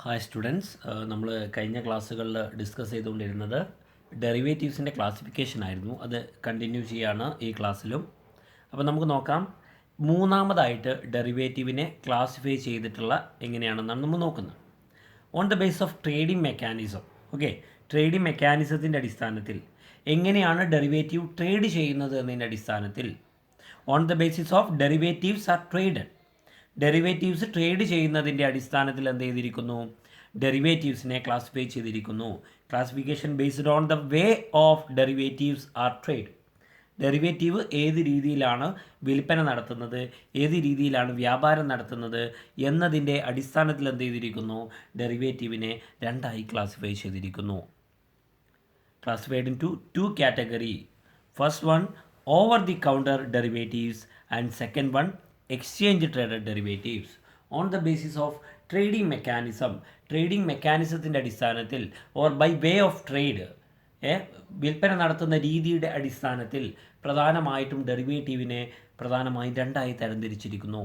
Hi students, നമ്മൾ കഴിഞ്ഞ ക്ലാസ്സുകളിൽ ഡിസ്കസ് ചെയ്തുകൊണ്ടിരുന്നത് ഡെറിവേറ്റീവ്സിൻ്റെ ക്ലാസിഫിക്കേഷൻ ആയിരുന്നു. അത് കണ്ടിന്യൂ ചെയ്യാണ് ഈ ക്ലാസ്സിലും. അപ്പോൾ നമുക്ക് നോക്കാം, മൂന്നാമതായിട്ട് ഡെറിവേറ്റീവിനെ ക്ലാസിഫൈ ചെയ്തിട്ടുള്ള എങ്ങനെയാണെന്നാണ് നമ്മൾ നോക്കുന്നത്. On the base of trading mechanism. Okay, trading മെക്കാനിസത്തിൻ്റെ അടിസ്ഥാനത്തിൽ എങ്ങനെയാണ് ഡെറിവേറ്റീവ് ട്രേഡ് ചെയ്യുന്നത് എന്നതിൻ്റെ അടിസ്ഥാനത്തിൽ on the basis of derivatives are traded, derivatives trade ചെയ്യുന്നതിൻ്റെ അടിസ്ഥാനത്തിൽ എന്ത് ചെയ്തിരിക്കുന്നു, ഡെറിവേറ്റീവ്സിനെ ക്ലാസിഫൈ ചെയ്തിരിക്കുന്നു. Classification based on the way of derivatives are trade. Derivative ഏത് രീതിയിലാണ് വിൽപ്പന നടത്തുന്നത്, ഏത് രീതിയിലാണ് വ്യാപാരം നടത്തുന്നത് എന്നതിൻ്റെ അടിസ്ഥാനത്തിൽ എന്ത് ചെയ്തിരിക്കുന്നു, ഡെറിവേറ്റീവിനെ രണ്ടായി ക്ലാസിഫൈ ചെയ്തിരിക്കുന്നു. Classified into category. First one over the counter derivatives and second one exchange traded derivatives. On the basis of trading mechanism, trading മെക്കാനിസത്തിൻ്റെ അടിസ്ഥാനത്തിൽ or by way of trade, വിൽപ്പന നടത്തുന്ന രീതിയുടെ അടിസ്ഥാനത്തിൽ പ്രധാനമായിട്ടും ഡെറിവേറ്റീവിനെ പ്രധാനമായും രണ്ടായി തരംതിരിച്ചിരിക്കുന്നു.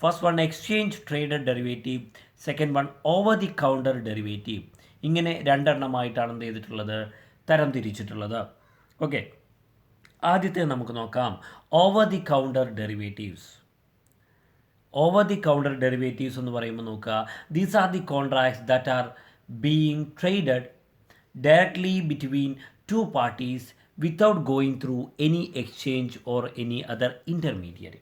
First one exchange traded derivative, second one over the counter derivative. ഇങ്ങനെ രണ്ടെണ്ണമായിട്ടാണ് എന്ത് ചെയ്തിട്ടുള്ളത്, തരംതിരിച്ചിട്ടുള്ളത്. ഓക്കെ, ആദ്യത്തെ നമുക്ക് നോക്കാം, over the counter derivatives. Over the counter derivatives എന്ന് പറയുമ്പോൾ നോക്കുക, these are the contracts that are being traded directly between two parties without going through any exchange or any other intermediary.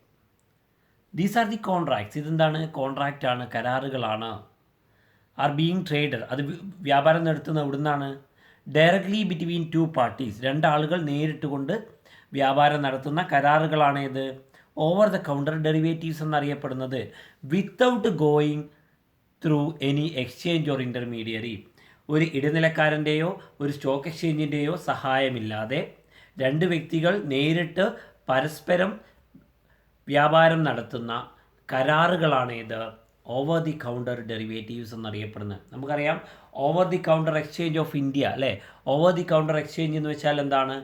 These are the contracts. ഇതെന്താണ്? കോൺട്രാക്റ്റാണ്, കരാറുകളാണ്. R being traded, അത് വ്യാപാരം നടത്തുന്നത് എവിടുന്നാണ്? Directly between two parties, രണ്ടാളുകൾ നേരിട്ട് കൊണ്ട് വ്യാപാരം നടത്തുന്ന കരാറുകളാണ് ഇത് ഓവർ ദ കൗണ്ടർ ഡെറിവേറ്റീവ്സ് എന്നറിയപ്പെടുന്നത്. Without going through any exchange or intermediary, ഒരു ഇടനിലക്കാരൻ്റെയോ ഒരു സ്റ്റോക്ക് എക്സ്ചേഞ്ചിൻ്റെയോ സഹായമില്ലാതെ രണ്ട് വ്യക്തികൾ നേരിട്ട് പരസ്പരം വ്യാപാരം നടത്തുന്ന കരാറുകളാണ് ഇത് ഓവർ ദി കൗണ്ടർ ഡെറിവേറ്റീവ്സ് എന്നറിയപ്പെടുന്നത്. നമുക്കറിയാം over the counter exchange of India, അല്ലേ? ഓവർ ദി കൗണ്ടർ എക്സ്ചേഞ്ച് എന്ന് വെച്ചാൽ എന്താണ്?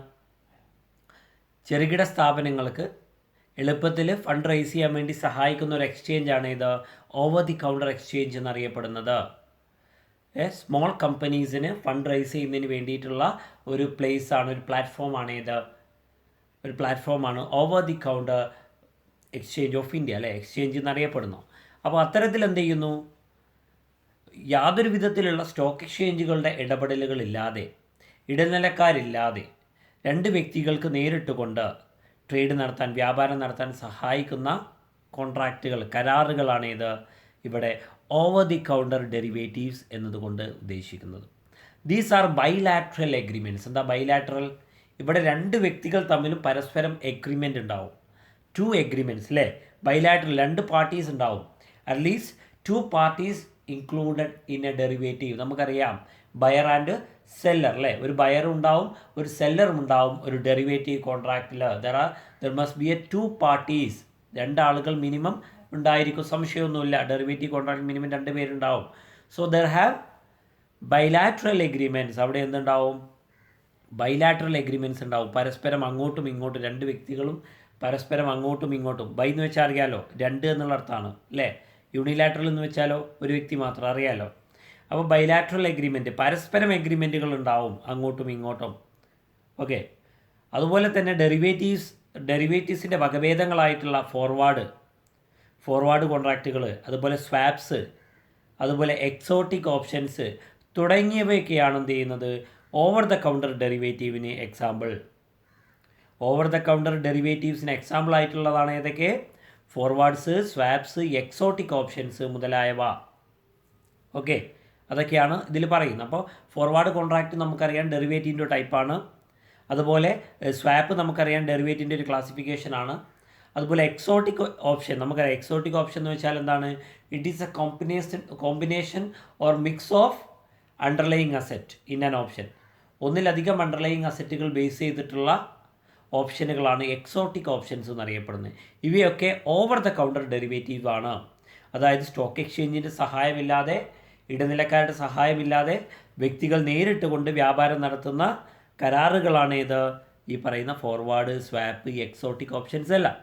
ചെറുകിട സ്ഥാപനങ്ങൾക്ക് എളുപ്പത്തിൽ ഫണ്ട് റൈസ് ചെയ്യാൻ വേണ്ടി സഹായിക്കുന്ന ഒരു എക്സ്ചേഞ്ചാണ് ഇത് ഓവർ ദി കൗണ്ടർ എക്സ്ചേഞ്ച് എന്നറിയപ്പെടുന്നത്. സ്മോൾ കമ്പനീസിന് ഫണ്ട് റൈസ് ചെയ്യുന്നതിന് വേണ്ടിയിട്ടുള്ള ഒരു പ്ലേസാണ്, ഒരു പ്ലാറ്റ്ഫോമാണ് ഇത്. ഒരു പ്ലാറ്റ്ഫോമാണ് over the counter exchange of India, അല്ലേ? എക്സ്ചേഞ്ച് എന്നറിയപ്പെടുന്നു. അപ്പോൾ അത്തരത്തിൽ എന്ത് ചെയ്യുന്നു, യാതൊരു വിധത്തിലുള്ള സ്റ്റോക്ക് എക്സ്ചേഞ്ചുകളുടെ ഇടപെടലുകളില്ലാതെ, ഇടനിലക്കാരില്ലാതെ രണ്ട് വ്യക്തികൾക്ക് നേരിട്ട് കൊണ്ട് ട്രേഡ് നടത്താൻ, വ്യാപാരം നടത്താൻ സഹായിക്കുന്ന കോൺട്രാക്റ്റുകൾ, കരാറുകളാണ് ഇത് ഇവിടെ ഓവർ ദി കൗണ്ടർ ഡെറിവേറ്റീവ്സ് എന്നതുകൊണ്ട് ഉദ്ദേശിക്കുന്നത്. These are bilateral agreements. എന്താ ബൈലാറ്ററൽ? ഇവിടെ രണ്ട് വ്യക്തികൾ തമ്മിലും പരസ്പരം എഗ്രിമെൻ്റ് ഉണ്ടാവും. ടു എഗ്രിമെൻറ്റ്സ്, അല്ലേ? ബൈലാറ്ററൽ, രണ്ട് പാർട്ടീസ് ഉണ്ടാവും. At least two parties included in a derivative. നമുക്കറിയാം ബയർ ആൻഡ് സെല്ലർ, അല്ലേ? ഒരു ബയറും ഉണ്ടാവും, ഒരു സെല്ലറും ഉണ്ടാവും ഒരു ഡെറിവേറ്റീവ് കോൺട്രാക്റ്റിൽ. There must be a two parties, രണ്ടാളുകൾ മിനിമം ഉണ്ടായിരിക്കും, സംശയമൊന്നുമില്ല. ഡെറിവേറ്റീവ് കോൺട്രാക്ട് മിനിമം രണ്ട് പേരുണ്ടാവും. So there have bilateral agreements. അവിടെ എന്തുണ്ടാവും? ബൈലാറ്ററൽ എഗ്രിമെൻറ്റ്സ് ഉണ്ടാവും. പരസ്പരം അങ്ങോട്ടും ഇങ്ങോട്ടും രണ്ട് വ്യക്തികളും പരസ്പരം അങ്ങോട്ടും ഇങ്ങോട്ടും. ബൈ എന്ന് വെച്ചാൽ അറിയാലോ, രണ്ട് എന്നുള്ള അർത്ഥമാണ്, അല്ലേ? യൂണിലാറ്ററൽ എന്ന് വെച്ചാലോ ഒരു വ്യക്തി മാത്രം, അറിയാലോ. അപ്പോൾ ബൈലാറ്ററൽ എഗ്രിമെൻറ്റ്, പരസ്പരം എഗ്രിമെൻറ്റുകൾ ഉണ്ടാവും അങ്ങോട്ടും ഇങ്ങോട്ടും. ഓക്കെ, അതുപോലെ തന്നെ ഡെറിവേറ്റീവ്സിൻ്റെ വകഭേദങ്ങളായിട്ടുള്ള ഫോർവേഡ് കോൺട്രാക്റ്റുകൾ, അതുപോലെ സ്വാപ്സ്, അതുപോലെ എക്സോട്ടിക് ഓപ്ഷൻസ് തുടങ്ങിയവയൊക്കെയാണ് എന്ത് ചെയ്യുന്നത്, ഓവർ ദ കൗണ്ടർ ഡെറിവേറ്റീവിന് എക്സാമ്പിൾ. ഓവർ ദ കൗണ്ടർ ഡെറിവേറ്റീവ്സിന് എക്സാമ്പിൾ ആയിട്ടുള്ളതാണ് ഏതൊക്കെ? ഫോർവേഡ്സ്, സ്വാപ്സ്, എക്സോട്ടിക് ഓപ്ഷൻസ് മുതലായവ. ഓക്കെ, അതൊക്കെയാണ് ഇതിൽ പറയുന്നത്. അപ്പോൾ ഫോർവേഡ് കോൺട്രാക്റ്റ് നമുക്കറിയാം ഡെറിവേറ്റീവിൻ്റെ ടൈപ്പാണ്. അതുപോലെ സ്വാപ്പ് നമുക്കറിയാം ഡെറിവേറ്റീവിൻ്റെ ഒരു ക്ലാസിഫിക്കേഷനാണ്. അതുപോലെ എക്സോട്ടിക് ഓപ്ഷൻ നമുക്കറിയാം. എക്സോട്ടിക് ഓപ്ഷൻ എന്ന് വെച്ചാൽ എന്താണ്? It is A combination or mix of underlying asset in an option. ഒന്നിലധികം അണ്ടർലൈയിങ് അസറ്റുകൾ ബേസ് ചെയ്തിട്ടുള്ള ഓപ്ഷനുകളാണ് എക്സോട്ടിക് ഓപ്ഷൻസ് എന്നറിയപ്പെടുന്നത്. ഇവയൊക്കെ ഓവർ ദ കൗണ്ടർ ഡെറിവേറ്റീവ് ആണ്. അതായത് സ്റ്റോക്ക് എക്സ്ചേഞ്ചിൻ്റെ സഹായമില്ലാതെ, ഇടനിലക്കാരുടെ സഹായമില്ലാതെ വ്യക്തികൾ നേരിട്ട് കൊണ്ട് വ്യാപാരം നടത്തുന്ന കരാറുകളാണ് ഇത് ഈ പറയുന്ന ഫോർവേഡ്, സ്വാപ്പ്, എക്സോട്ടിക് ഓപ്ഷൻസ് എല്ലാം.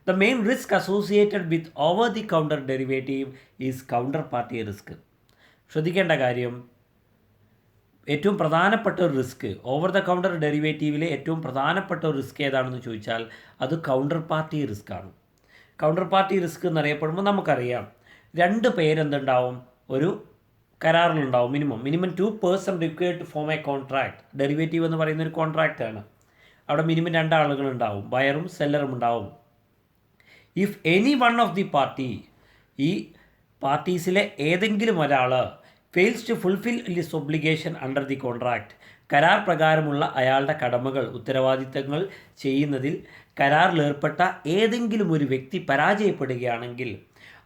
The main risk associated with over-the-counter derivative is counterparty risk. ശ്രദ്ധിക്കേണ്ട കാര്യം, ഏറ്റവും പ്രധാനപ്പെട്ട ഒരു റിസ്ക്, ഓവർ ദ കൗണ്ടർ ഡെറിവേറ്റീവിലെ ഏറ്റവും പ്രധാനപ്പെട്ട ഒരു റിസ്ക് ഏതാണെന്ന് ചോദിച്ചാൽ അത് കൗണ്ടർ പാർട്ടി റിസ്ക് ആണ്. കൗണ്ടർ പാർട്ടി റിസ്ക് എന്നറിയപ്പെടുമ്പോൾ നമുക്കറിയാം, രണ്ട് പേരെന്തുണ്ടാവും, ഒരു കരാറിലുണ്ടാവും. Minimum 2 person required to form a contract. Derivative എന്ന് പറയുന്ന ഒരു കോൺട്രാക്റ്റ് ആണ്. അവിടെ മിനിമം 2 ആളുകളുണ്ടാവും, ബയറും സെല്ലറും ഉണ്ടാവും. If any one of the party, ഈ പാർട്ടീസിലെ ഏതെങ്കിലും ഒരാൾ fails to fulfil his obligation under the contract, കരാർ പ്രകാരമുള്ള അയാളുടെ കടമകൾ, ഉത്തരവാദിത്തങ്ങൾ ചെയ്യുന്നതിൽ കരാറിലേർപ്പെട്ട ഏതെങ്കിലും ഒരു വ്യക്തി പരാജയപ്പെടുകയാണെങ്കിൽ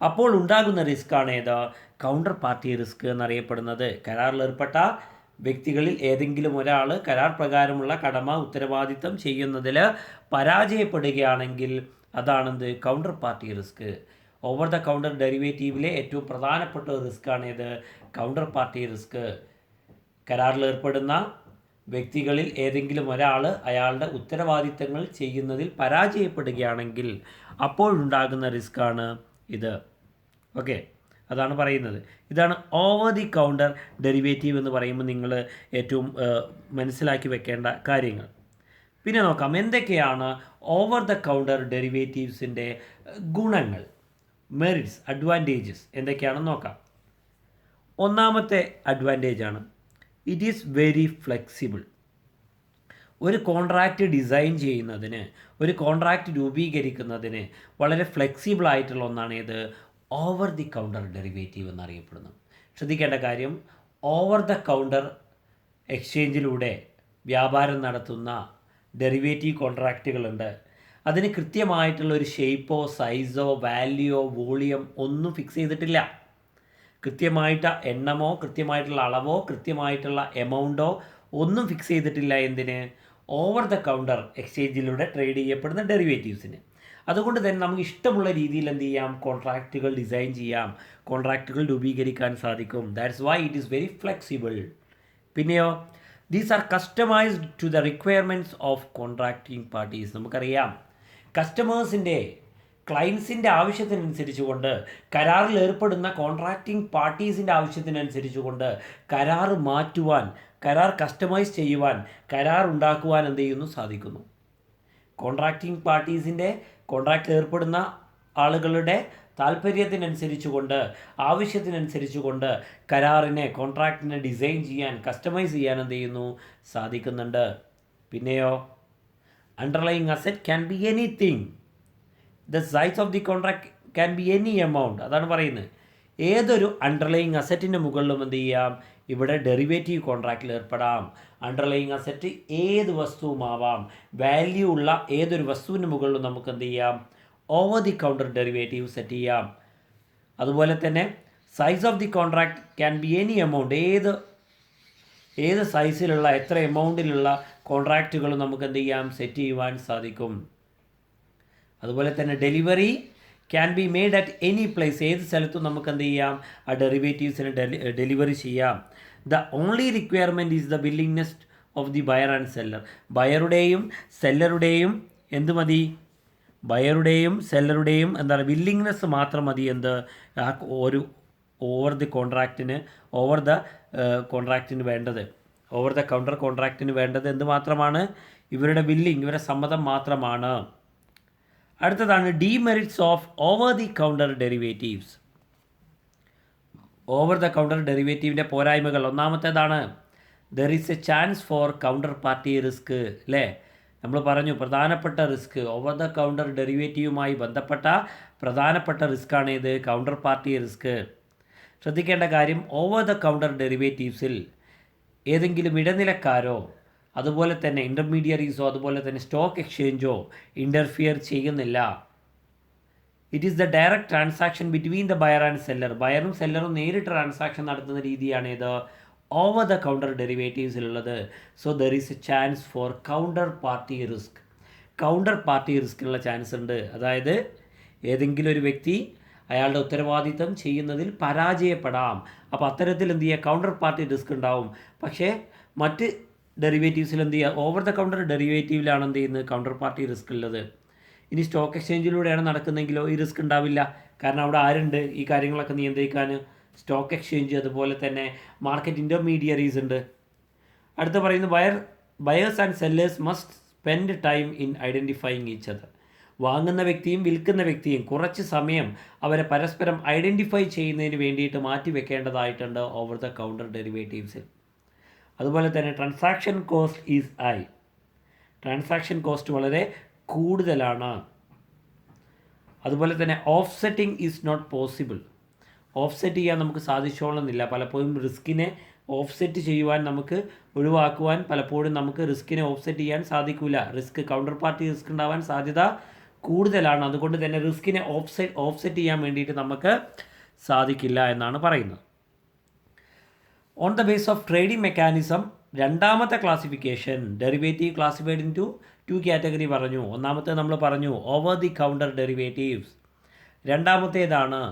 അപ്പോൾ ഉണ്ടാകുന്ന റിസ്ക്കാണ് ഏത്, കൗണ്ടർ പാർട്ടി റിസ്ക് എന്നറിയപ്പെടുന്നത്. കരാറിലേർപ്പെട്ട വ്യക്തികളിൽ ഏതെങ്കിലും ഒരാൾ കരാർ പ്രകാരമുള്ള കടമ, ഉത്തരവാദിത്തം ചെയ്യുന്നതിൽ പരാജയപ്പെടുകയാണെങ്കിൽ അതാണെന്ത്, counter party risk. Over the counter ഡെറിവേറ്റീവിലെ ഏറ്റവും പ്രധാനപ്പെട്ട ഒരു റിസ്ക്കാണേത്, കൗണ്ടർ പാർട്ടി റിസ്ക്. കരാറിലേർപ്പെടുന്ന വ്യക്തികളിൽ ഏതെങ്കിലും ഒരാൾ അയാളുടെ ഉത്തരവാദിത്തങ്ങൾ ചെയ്യുന്നതിൽ പരാജയപ്പെടുകയാണെങ്കിൽ അപ്പോഴുണ്ടാകുന്ന റിസ്ക്കാണ് ഇത്. ഓക്കെ, അതാണ് പറയുന്നത്. ഇതാണ് ഓവർ ദി കൗണ്ടർ ഡെറിവേറ്റീവ് എന്ന് പറയുമ്പോൾ നിങ്ങൾ ഏറ്റവും മനസ്സിലാക്കി വെക്കേണ്ട കാര്യങ്ങൾ. പിന്നെ നോക്കാം എന്തൊക്കെയാണ് ഓവർ ദ കൗണ്ടർ ഡെറിവേറ്റീവ്സിൻ്റെ ഗുണങ്ങൾ, മെറിറ്റ്സ്, അഡ്വാൻറ്റേജസ് എന്തൊക്കെയാണെന്ന് നോക്കാം. ഒന്നാമത്തെ അഡ്വാൻറ്റേജാണ് ഇറ്റ് ഈസ് വെരി ഫ്ലെക്സിബിൾ. ഒരു കോൺട്രാക്റ്റ് ഡിസൈൻ ചെയ്യുന്നതിന്, ഒരു കോൺട്രാക്റ്റ് രൂപീകരിക്കുന്നതിന് വളരെ ഫ്ലെക്സിബിൾ ആയിട്ടുള്ള ഒന്നാണ് ഇത് ഓവർ ദി കൗണ്ടർ ഡെറിവേറ്റീവ് എന്നറിയപ്പെടുന്നു. ശ്രദ്ധിക്കേണ്ട കാര്യം, ഓവർ ദ കൗണ്ടർ എക്സ്ചേഞ്ചിലൂടെ വ്യാപാരം നടത്തുന്ന ഡെറിവേറ്റീവ് കോൺട്രാക്റ്റുകളുണ്ട്. അതിന് കൃത്യമായിട്ടുള്ള ഒരു ഷേപ്പോ സൈസോ വാല്യൂയോ വോളിയം ഒന്നും ഫിക്സ് ചെയ്തിട്ടില്ല. കൃത്യമായിട്ട് എണ്ണമോ കൃത്യമായിട്ടുള്ള അളവോ കൃത്യമായിട്ടുള്ള എമൗണ്ടോ ഒന്നും ഫിക്സ് ചെയ്തിട്ടില്ല. എന്തിന്, ഓവർ ദ കൗണ്ടർ എക്സ്ചേഞ്ചിലൂടെ ട്രേഡ് ചെയ്യപ്പെടുന്ന ഡെറിവേറ്റീവ്സിന്. അതുകൊണ്ട് തന്നെ നമുക്ക് ഇഷ്ടമുള്ള രീതിയിൽ എന്ത് ചെയ്യാം, കോൺട്രാക്റ്റുകൾ ഡിസൈൻ ചെയ്യാം, കോൺട്രാക്റ്റുകൾ രൂപീകരിക്കാൻ സാധിക്കും. That's why it is very flexible. പിന്നെയോ, these are customised to the requirements of contracting parties. നമുക്കറിയാം, കസ്റ്റമേഴ്സിൻ്റെ, ക്ലയൻസിൻ്റെ ആവശ്യത്തിനനുസരിച്ച് കൊണ്ട്, കരാറിൽ ഏർപ്പെടുന്ന കോൺട്രാക്റ്റിംഗ് പാർട്ടീസിൻ്റെ ആവശ്യത്തിനനുസരിച്ച് കൊണ്ട് കരാർ മാറ്റുവാൻ, കരാർ കസ്റ്റമൈസ് ചെയ്യുവാൻ, കരാർ ഉണ്ടാക്കുവാൻ എന്ത് ചെയ്യുന്നു, സാധിക്കുന്നു. കോൺട്രാക്റ്റിംഗ് പാർട്ടീസിൻ്റെ, കോൺട്രാക്റ്റിൽ ഏർപ്പെടുന്ന ആളുകളുടെ താല്പര്യത്തിനനുസരിച്ച് കൊണ്ട്, ആവശ്യത്തിനനുസരിച്ച് കൊണ്ട് കരാറിനെ, കോൺട്രാക്റ്റിനെ ഡിസൈൻ ചെയ്യാൻ, കസ്റ്റമൈസ് ചെയ്യാൻ എന്ത് ചെയ്യുന്നു, സാധിക്കുന്നുണ്ട്. പിന്നെയോ, underlying asset can be anything, the size of the contract can be any amount. അതാണ് പറയുന്നത്. ഏതൊരു അണ്ടർലൈയിങ് അസറ്റിൻ്റെ മുകളിലും എന്ത് ചെയ്യാം, ഇവിടെ ഡെറിവേറ്റീവ് കോൺട്രാക്റ്റിൽ ഏർപ്പെടാം. അണ്ടർലൈയിങ് അസറ്റ് ഏത് വസ്തുവുമാവാം, വാല്യൂ ഉള്ള ഏതൊരു വസ്തുവിന് മുകളിലും നമുക്ക് എന്ത് ചെയ്യാം, over the counter derivative set ചെയ്യാം. അതുപോലെ തന്നെ size of the contract can be any amount, ഏത് സൈസിലുള്ള, എത്ര എമൗണ്ടിലുള്ള കോൺട്രാക്റ്റുകളും നമുക്ക് എന്ത് ചെയ്യാം, സെറ്റ് ചെയ്യുവാൻ സാധിക്കും. അതുപോലെ തന്നെ delivery can be made at any place, ഏത് സ്ഥലത്തും നമുക്ക് എന്ത് ചെയ്യാം, ആ ഡെറിവേറ്റീവ്സിന് ഡെലിവറി ചെയ്യാം. The only requirement is the willingness of the buyer and seller. ബയറുടെയും സെല്ലറുടെയും എന്ത് മതി, ബയറുടെയും സെല്ലറുടെയും എന്താണ്, വില്ലിങ്നെസ് മാത്രം മതി. എന്ത്, ആ ഒരു ഓവർ ദി കോൺട്രാക്റ്റിന് വേണ്ടത്, ഓവർ ദ കൗണ്ടർ കോൺട്രാക്റ്റിന് വേണ്ടത് എന്ത് മാത്രമാണ്, ഇവരുടെ വില്ലിങ്, ഇവരുടെ സമ്മതം മാത്രമാണ്. അടുത്തതാണ് demerits of over the counter derivatives. Over the counter ഡെറിവേറ്റീവിൻ്റെ പോരായ്മകൾ. ഒന്നാമത്തേതാണ് there is a chance for counter party risk. അല്ലേ, നമ്മൾ പറഞ്ഞു പ്രധാനപ്പെട്ട റിസ്ക്, ഓവർ ദ കൗണ്ടർ ഡെറിവേറ്റീവുമായി ബന്ധപ്പെട്ട പ്രധാനപ്പെട്ട റിസ്ക്കാണ് ഇത്, കൗണ്ടർ പാർട്ടി റിസ്ക്. ശ്രദ്ധിക്കേണ്ട കാര്യം, ഓവർ ദ കൗണ്ടർ ഡെറിവേറ്റീവ്സിൽ ഏതെങ്കിലും ഇടനിലക്കാരോ അതുപോലെ തന്നെ ഇൻ്റർമീഡിയറീസോ അതുപോലെ തന്നെ സ്റ്റോക്ക് എക്സ്ചേഞ്ചോ ഇൻ്റർഫിയർ ചെയ്യുന്നില്ല. It is the direct transaction between the buyer and seller. ബയറും സെല്ലറും നേരിട്ട് ട്രാൻസാക്ഷൻ നടത്തുന്ന രീതിയാണ് ഇത് ഓവർ ദ കൗണ്ടർ ഡെറിവേറ്റീവ്സിലുള്ളത്. So there is a chance for counter party risk. Counter party റിസ്കിനുള്ള ചാൻസ് ഉണ്ട്. അതായത് ഏതെങ്കിലും ഒരു വ്യക്തി അയാളുടെ ഉത്തരവാദിത്തം ചെയ്യുന്നതിൽ പരാജയപ്പെടാം. അപ്പോൾ അത്തരത്തിൽ എന്ത് ചെയ്യുക, കൗണ്ടർ പാർട്ടി റിസ്ക് ഉണ്ടാവും. പക്ഷേ മറ്റ് ഡെറിവേറ്റീവ്സിൽ എന്ത് ചെയ്യുക, ഓവർ ദ കൗണ്ടർ ഡെറിവേറ്റീവിലാണ് എന്ത് ചെയ്യുന്നത്, കൗണ്ടർ പാർട്ടി റിസ്ക് ഉള്ളത്. ഇനി സ്റ്റോക്ക് എക്സ്ചേഞ്ചിലൂടെയാണ് നടക്കുന്നതെങ്കിലോ ഈ റിസ്ക് ഉണ്ടാവില്ല. കാരണം അവിടെ ആരുണ്ട് ഈ കാര്യങ്ങളൊക്കെ നിയന്ത്രിക്കാൻ, സ്റ്റോക്ക് എക്സ്ചേഞ്ച്, അതുപോലെ തന്നെ മാർക്കറ്റ് ഇൻ്റർമീഡിയറീസ് ഉണ്ട്. അടുത്ത പറയുന്നത് buyers and sellers must spend time in identifying each other. വാങ്ങുന്ന വ്യക്തിയും വിൽക്കുന്ന വ്യക്തിയും കുറച്ച് സമയം അവരെ പരസ്പരം ഐഡൻറ്റിഫൈ ചെയ്യുന്നതിന് വേണ്ടിയിട്ട് മാറ്റി വെക്കേണ്ടതായിട്ടുണ്ട് ഓവർ ദ കൗണ്ടർ ഡെറിവേറ്റീവ്സിൽ. അതുപോലെ തന്നെ transaction cost is high. Transaction cost വളരെ കൂടുതലാണ്. അതുപോലെ തന്നെ offsetting is not possible. Offset ചെയ്യാൻ നമുക്ക് സാധിച്ചോളുന്നില്ല. പലപ്പോഴും റിസ്കിനെ ഓഫ്സെറ്റ് ചെയ്യുവാൻ നമുക്ക് ഒഴിവാക്കുവാൻ പലപ്പോഴും നമുക്ക് റിസ്കിനെ ഓഫ്സെറ്റ് ചെയ്യാൻ സാധിക്കില്ല. കൗണ്ടർ പാർട്ടി റിസ്ക് ഉണ്ടാവാൻ സാധ്യത കൂടുതലാണ്. അതുകൊണ്ട് തന്നെ റിസ്കിനെ ഓഫ്സെറ്റ് ചെയ്യാൻ വേണ്ടിയിട്ട് നമുക്ക് സാധിക്കില്ല എന്നാണ് പറയുന്നത്. On the base of trading mechanism, രണ്ടാമത്തെ classification derivative classified into category പറഞ്ഞു. ഒന്നാമത്തെ നമ്മൾ പറഞ്ഞു ഓവർ ദി കൗണ്ടർ ഡെറിവേറ്റീവ്സ്. രണ്ടാമത്തേതാണ്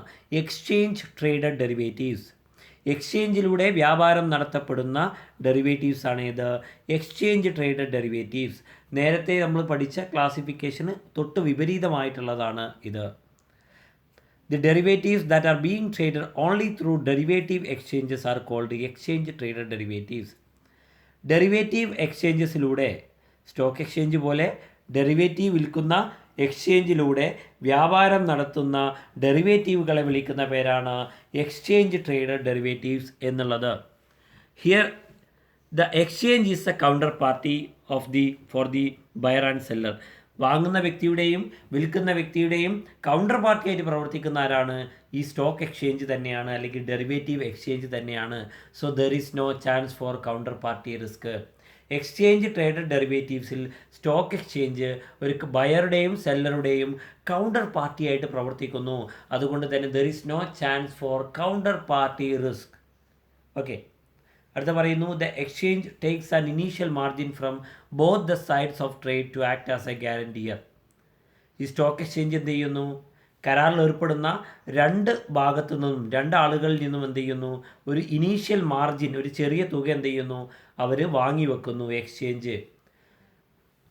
എക്സ്ചേഞ്ച് ട്രേഡഡ് ഡെറിവേറ്റീവ്സ്. എക്സ്ചേഞ്ചിലൂടെ വ്യാപാരം നടത്തപ്പെടുന്ന ഡെറിവേറ്റീവ്സ് ആണ് ഇത് എക്സ്ചേഞ്ച് ട്രേഡഡ് ഡെറിവേറ്റീവ്സ്. നേരത്തെ നമ്മൾ പഠിച്ച ക്ലാസിഫിക്കേഷന് തൊട്ട് വിപരീതമായിട്ടുള്ളതാണ് ഇത്. The derivatives that are being traded only through derivative exchanges are called exchange traded derivatives. Derivative എക്സ്ചേഞ്ചസിലൂടെ, സ്റ്റോക്ക് എക്സ്ചേഞ്ച് പോലെ ഡെറിവേറ്റീവ് വിൽക്കുന്ന എക്സ്ചേഞ്ചിലൂടെ വ്യാപാരം നടത്തുന്ന ഡെറിവേറ്റീവുകളെ വിളിക്കുന്ന പേരാണ് എക്സ്ചേഞ്ച് ട്രേഡഡ് ഡെറിവേറ്റീവ്സ് എന്നുള്ളത്. Here the exchange is a counter party for the buyer and seller. വാങ്ങുന്ന വ്യക്തിയുടെയും വിൽക്കുന്ന വ്യക്തിയുടെയും കൗണ്ടർ പാർട്ടിയായിട്ട് പ്രവർത്തിക്കുന്ന ആരാണ്? ഈ സ്റ്റോക്ക് എക്സ്ചേഞ്ച് തന്നെയാണ്, അല്ലെങ്കിൽ ഡെറിവേറ്റീവ് എക്സ്ചേഞ്ച് തന്നെയാണ്. So there is no chance for counter party risk. Exchange traded ഡെറിവേറ്റീവ്സിൽ സ്റ്റോക്ക് എക്സ്ചേഞ്ച് ഒരു ബയറുടെയും സെല്ലറുടെയും കൗണ്ടർ പാർട്ടിയായിട്ട് പ്രവർത്തിക്കുന്നു. അതുകൊണ്ട് തന്നെ there is no chance for counter party risk. Okay, അടുത്ത പറയുന്നു the exchange takes an initial margin from both the sides of trade to act as a guarantor. ഈ സ്റ്റോക്ക് എക്സ്ചേഞ്ച് എന്ത് ചെയ്യുന്നു? കരാറിൽ ഏർപ്പെടുന്ന രണ്ട് ഭാഗത്തു നിന്നും, രണ്ടാളുകളിൽ നിന്നും എന്ത് ചെയ്യുന്നു? ഒരു ഇനീഷ്യൽ മാർജിൻ, ഒരു ചെറിയ തുക എന്ത് ചെയ്യുന്നു? അവർ വാങ്ങി വെക്കുന്നു exchange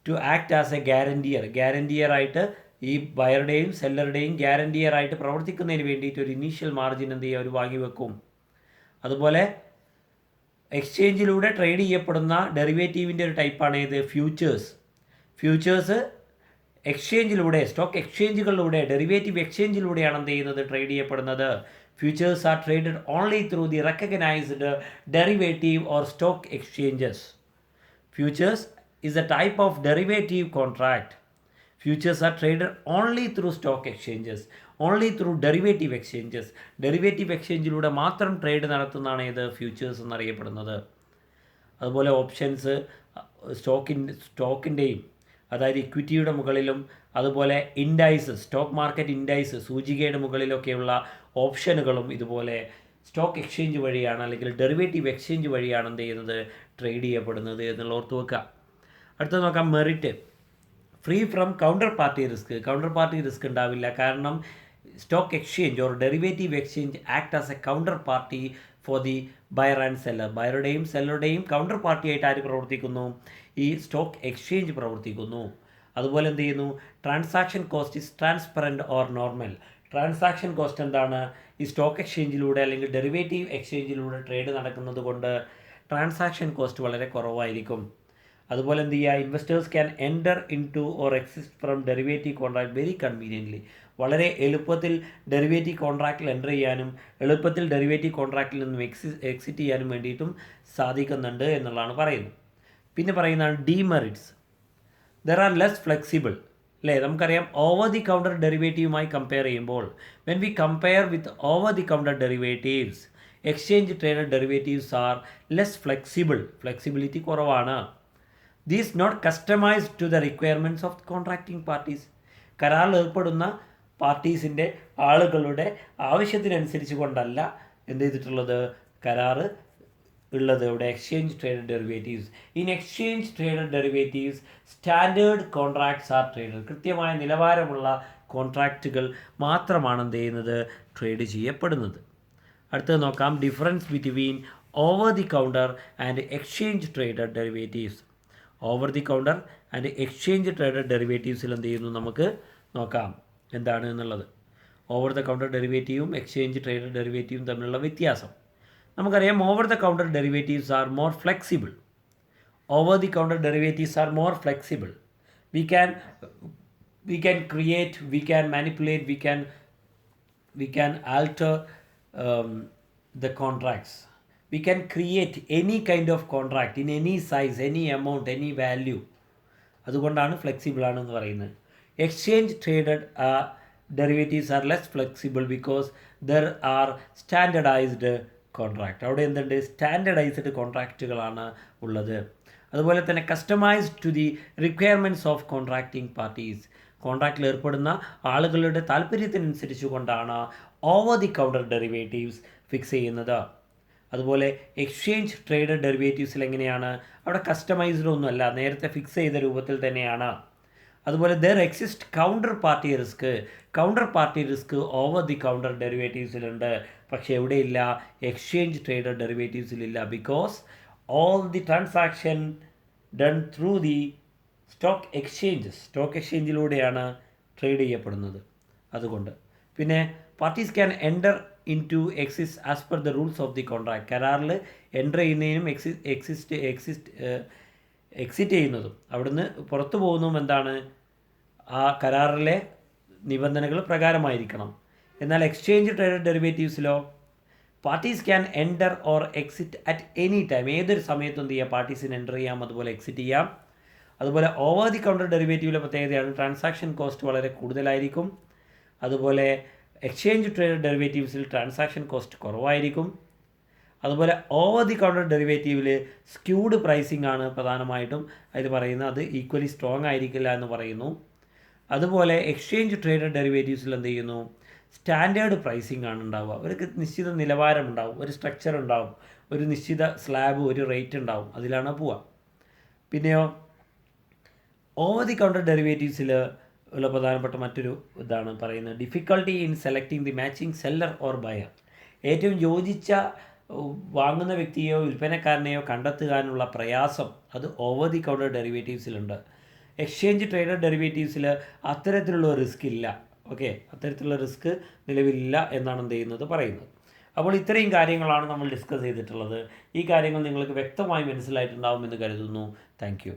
to act as a ഗ്യാരണ്ടിയറായിട്ട്, ഈ ബയറുടെയും സെല്ലറുടെയും ഗ്യാരണ്ടിയറായിട്ട് പ്രവർത്തിക്കുന്നതിന് വേണ്ടിയിട്ട് ഒരു ഇനീഷ്യൽ മാർജിൻ എന്ത് ചെയ്യുക? അവർ വാങ്ങി വെക്കും. അതുപോലെ എക്സ്ചേഞ്ചിലൂടെ ട്രേഡ് ചെയ്യപ്പെടുന്ന ഡെറിവേറ്റീവിൻ്റെ ഒരു ടൈപ്പാണ് ഇത് ഫ്യൂച്ചേഴ്സ് എക്സ്ചേഞ്ചിലൂടെ, സ്റ്റോക്ക് എക്സ്ചേഞ്ചുകളിലൂടെ, ഡെറിവേറ്റീവ് എക്സ്ചേഞ്ചിലൂടെയാണ് എന്ത് ചെയ്യുന്നത്? ട്രേഡ് ചെയ്യപ്പെടുന്നത്. Futures are traded only through the recognised derivative or stock exchanges. ഫ്യൂച്ചേഴ്സ് is a type of derivative contract. Futures are traded only through stock exchanges, only through derivative exchanges. Derivative എക്സ്ചേഞ്ചിലൂടെ മാത്രം trade നടത്തുന്നതാണ് ഇത് futures എന്നറിയപ്പെടുന്നത്. അതുപോലെ options സ്റ്റോക്കിൻ്റെയും, അതായത് ഇക്വിറ്റിയുടെ മുകളിലും, അതുപോലെ ഇൻഡൈസ്, സ്റ്റോക്ക് മാർക്കറ്റ് ഇൻഡൈസ്, സൂചികയുടെ മുകളിലൊക്കെയുള്ള ഓപ്ഷനുകളും ഇതുപോലെ സ്റ്റോക്ക് എക്സ്ചേഞ്ച് വഴിയാണ്, അല്ലെങ്കിൽ ഡെറിവേറ്റീവ് എക്സ്ചേഞ്ച് വഴിയാണ് എന്ത് ചെയ്യുന്നത്? ട്രേഡ് ചെയ്യപ്പെടുന്നത് എന്നുള്ള ഓർത്ത് വെക്കുക. അടുത്ത നോക്കാം merit. Free from counter party risk ഉണ്ടാവില്ല. കാരണം stock exchange or derivative exchange act as a counter party for the buyer and seller. ബയറുടെയും സെല്ലറുടെയും കൗണ്ടർ പാർട്ടിയായിട്ട് ആര് പ്രവർത്തിക്കുന്നു? ഈ സ്റ്റോക്ക് എക്സ്ചേഞ്ച് പ്രവർത്തിക്കുന്നു. അതുപോലെ എന്ത് ചെയ്യുന്നു? Transaction cost is transparent or normal. Transaction cost എന്താണ്? ഈ സ്റ്റോക്ക് എക്സ്ചേഞ്ചിലൂടെ അല്ലെങ്കിൽ ഡെറിവേറ്റീവ് എക്സ്ചേഞ്ചിലൂടെ ട്രേഡ് നടക്കുന്നത് കൊണ്ട് ട്രാൻസാക്ഷൻ കോസ്റ്റ് വളരെ കുറവായിരിക്കും. അതുപോലെ എന്ത് ചെയ്യുക? Investors can enter in two or exist from derivative contract very conveniently. വളരെ എളുപ്പത്തിൽ ഡെറിവേറ്റീവ് കോൺട്രാക്റ്റിൽ എൻ്റർ ചെയ്യാനും എളുപ്പത്തിൽ ഡെറിവേറ്റീവ് കോൺട്രാക്റ്റിൽ നിന്നും എക്സിറ്റ് ചെയ്യാനും വേണ്ടിയിട്ടും സാധിക്കുന്നുണ്ട് എന്നുള്ളതാണ് പറയുന്നത്. പിന്നെ പറയുന്നതാണ് demerits. There are less flexible. അല്ലേ, നമുക്കറിയാം ഓവർ ദി കൗണ്ടർ ഡെറിവേറ്റീവുമായി കമ്പയർ ചെയ്യുമ്പോൾ, when we compare with over the counter derivatives, exchange traded derivatives are less flexible. Flexibility കുറവാണ്. These not customised to the requirements of contracting parties. കരാറിൽ ഏർപ്പെടുന്ന പാർട്ടീസിൻ്റെ ആളുകളുടെ ആവശ്യത്തിനനുസരിച്ച് കൊണ്ടല്ല എന്ത് ചെയ്തിട്ടുള്ളത്? കരാറ് ഉള്ളത് ഇവിടെ exchange traded derivatives. In exchange traded derivatives standard contracts R traded. കൃത്യമായ നിലവാരമുള്ള കോൺട്രാക്റ്റുകൾ മാത്രമാണ് എന്ത് ചെയ്യുന്നത്? ട്രേഡ് ചെയ്യപ്പെടുന്നത്. അടുത്തത് നോക്കാം difference between over the counter and exchange traded derivatives. Over the counter and exchange traded ഡെറിവേറ്റീവ്സിൽ എന്ത് ചെയ്യുന്നു? നമുക്ക് നോക്കാം എന്താണ് എന്നുള്ളത്. ഓവർ ദ കൗണ്ടർ ഡെറിവേറ്റീവും എക്സ്ചേഞ്ച് ട്രേഡഡ് ഡെറിവേറ്റീവും തമ്മിലുള്ള വ്യത്യാസം നമുക്കറിയാം. Over the counter derivatives are more flexible. Over the counter derivatives are more flexible. We can create, we can manipulate, we can alter the contracts. We can create any kind of contract in any size, any amount, any value. അതുകൊണ്ടാണ് flexible ആണെന്ന് പറയുന്നത്. Exchange traded derivatives are less flexible because there are standardised contract. അവിടെ എന്തുണ്ട്? Standardised കോൺട്രാക്റ്റുകളാണ് ഉള്ളത്. അതുപോലെ തന്നെ customised to the requirements of contracting parties. കോൺട്രാക്റ്റിൽ ഏർപ്പെടുന്ന ആളുകളുടെ താല്പര്യത്തിനനുസരിച്ച് കൊണ്ടാണ് over the counter derivatives fix ചെയ്യുന്നത്. അതുപോലെ എക്സ്ചേഞ്ച് ട്രേഡഡ് ഡെറിവേറ്റീവ്സിൽ എങ്ങനെയാണ്? അവിടെ കസ്റ്റമൈസ്ഡ് ഒന്നുമല്ല, നേരത്തെ ഫിക്സ് ചെയ്ത രൂപത്തിൽ തന്നെയാണ്. അതുപോലെ there exist counter party risk over the counter ഡെറിവേറ്റീവ്സിലുണ്ട്. പക്ഷേ എവിടെയില്ല? എക്സ്ചേഞ്ച് ട്രേഡഡ് ഡെറിവേറ്റീവ്സിലില്ല. Because all the transaction done through the stock എക്സ്ചേഞ്ചിലൂടെയാണ് ട്രേഡ് ചെയ്യപ്പെടുന്നത്. അതുകൊണ്ട് പിന്നെ parties can enter into exist as per the rules of the contract. കരാറിൽ enter ചെയ്യുന്നതിനും എക്സിറ്റ് ചെയ്യുന്നതും അവിടുന്ന് പുറത്തു പോകുന്നതും എന്താണ്? ആ കരാറിലെ നിബന്ധനകൾ പ്രകാരമായിരിക്കണം. എന്നാൽ എക്സ്ചേഞ്ച് ട്രേഡഡ് ഡെറിവേറ്റീവ്സിലോ parties can enter or exit at any time. ഏതൊരു സമയത്തും എന്ത് ചെയ്യാം? പാർട്ടീസിന് എൻ്റർ ചെയ്യാം, അതുപോലെ എക്സിറ്റ് ചെയ്യാം. അതുപോലെ ഓവർ ദി കൗണ്ടർ ഡെറിവേറ്റീവിലെ പ്രത്യേകതയാണ് ട്രാൻസാക്ഷൻ കോസ്റ്റ് വളരെ കൂടുതലായിരിക്കും. അതുപോലെ എക്സ്ചേഞ്ച് ട്രേഡഡ് ഡെറിവേറ്റീവ്സിൽ ട്രാൻസാക്ഷൻ കോസ്റ്റ് കുറവായിരിക്കും. അതുപോലെ ഓവർ ദി കൗണ്ടർ ഡെറിവേറ്റീവിൽ സ്ക്യൂഡ് പ്രൈസിംഗ് ആണ് പ്രധാനമായിട്ടും അതിൽ പറയുന്നത്. അത് ഈക്വലി സ്ട്രോങ് ആയിരിക്കില്ല എന്ന് പറയുന്നു. അതുപോലെ എക്സ്ചേഞ്ച് ട്രേഡഡ് ഡെറിവേറ്റീവ്സിൽ എന്ത് ചെയ്യുന്നു? സ്റ്റാൻഡേർഡ് പ്രൈസിംഗ് ആണ് ഉണ്ടാവുക. ഒരു നിശ്ചിത നിലവാരം ഉണ്ടാവും, ഒരു സ്ട്രക്ചർ ഉണ്ടാവും, ഒരു നിശ്ചിത സ്ലാബ്, ഒരു റേറ്റ് ഉണ്ടാവും, അതിലാണ് പോവുക. പിന്നെയോ ഓവർ ദി കൗണ്ടർ ഡെറിവേറ്റീവ്സിൽ ഉള്ള പ്രധാനപ്പെട്ട മറ്റൊരു ഇതാണ് പറയുന്നത് difficulty in selecting the matching seller or buyer. ഏറ്റവും യോജിച്ച വാങ്ങുന്ന വ്യക്തിയെയോ വിൽപ്പനക്കാരനെയോ കണ്ടെത്തുവാനുള്ള പ്രയാസം അത് ഓവർ ദി കൗണ്ടർ ഡെറിവേറ്റീവ്സിലുണ്ട്. എക്സ്ചേഞ്ച് ട്രേഡഡ് ഡെറിവേറ്റീവ്സിൽ അത്തരത്തിലുള്ള റിസ്ക് ഇല്ല. ഓക്കെ, അത്തരത്തിലുള്ള റിസ്ക് നിലവിലില്ല എന്നാണ് എന്ത് ചെയ്യുന്നത് പറയുന്നത്. അപ്പോൾ ഇത്രയും കാര്യങ്ങളാണ് നമ്മൾ ഡിസ്കസ് ചെയ്തിട്ടുള്ളത്. ഈ കാര്യങ്ങൾ നിങ്ങൾക്ക് വ്യക്തമായി മനസ്സിലായിട്ടുണ്ടാകുമെന്ന് കരുതുന്നു. Thank you.